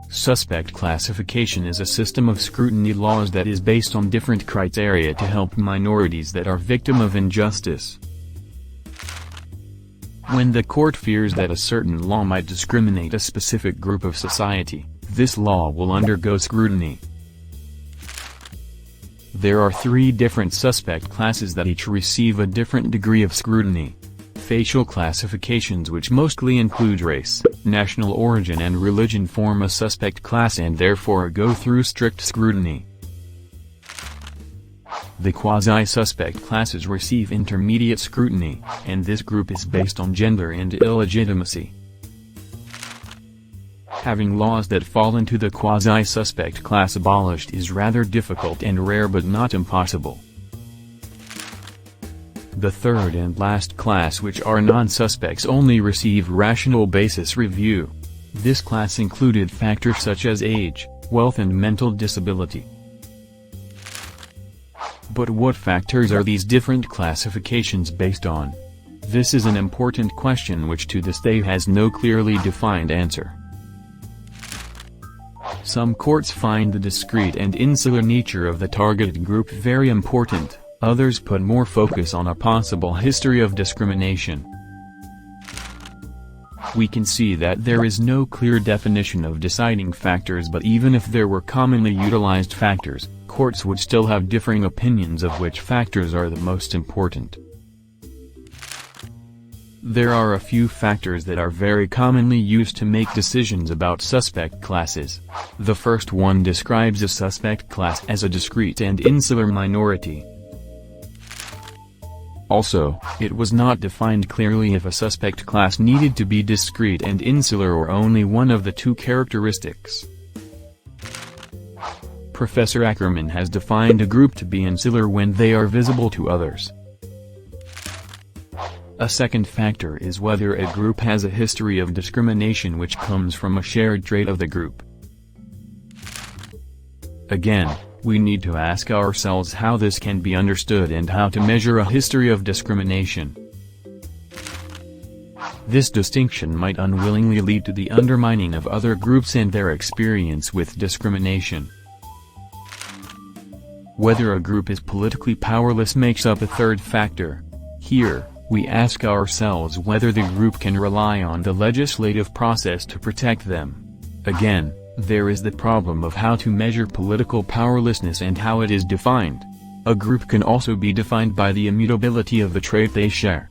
Suspect classification is a system of scrutiny laws that is based on different criteria to help minorities that are victim of injustice. When the court fears that a certain law might discriminate a specific group of society, this law will undergo scrutiny. There are 3 different suspect classes that each receive a different degree of scrutiny. Facial classifications, which mostly include race, national origin and religion, form a suspect class and therefore go through strict scrutiny. The quasi-suspect classes receive intermediate scrutiny, and this group is based on gender and illegitimacy. Having laws that fall into the quasi-suspect class abolished is rather difficult and rare, but not impossible. The third and last class, which are non-suspects, only receive rational basis review. This class included factors such as age, wealth and mental disability. But what factors are these different classifications based on? This is an important question which to this day has no clearly defined answer. Some courts find the discrete and insular nature of the targeted group very important. Others put more focus on a possible history of discrimination. We can see that there is no clear definition of deciding factors, but even if there were commonly utilized factors, courts would still have differing opinions of which factors are the most important. There are a few factors that are very commonly used to make decisions about suspect classes. The first one describes a suspect class as a discrete and insular minority. Also, it was not defined clearly if a suspect class needed to be discrete and insular or only one of the 2 characteristics. Professor Ackerman has defined a group to be insular when they are visible to others. A second factor is whether a group has a history of discrimination which comes from a shared trait of the group. Again, we need to ask ourselves how this can be understood and how to measure a history of discrimination. This distinction might unwillingly lead to the undermining of other groups and their experience with discrimination. Whether a group is politically powerless makes up a third factor. Here, we ask ourselves whether the group can rely on the legislative process to protect them. Again, there is the problem of how to measure political powerlessness and how it is defined. A group can also be defined by the immutability of the trait they share.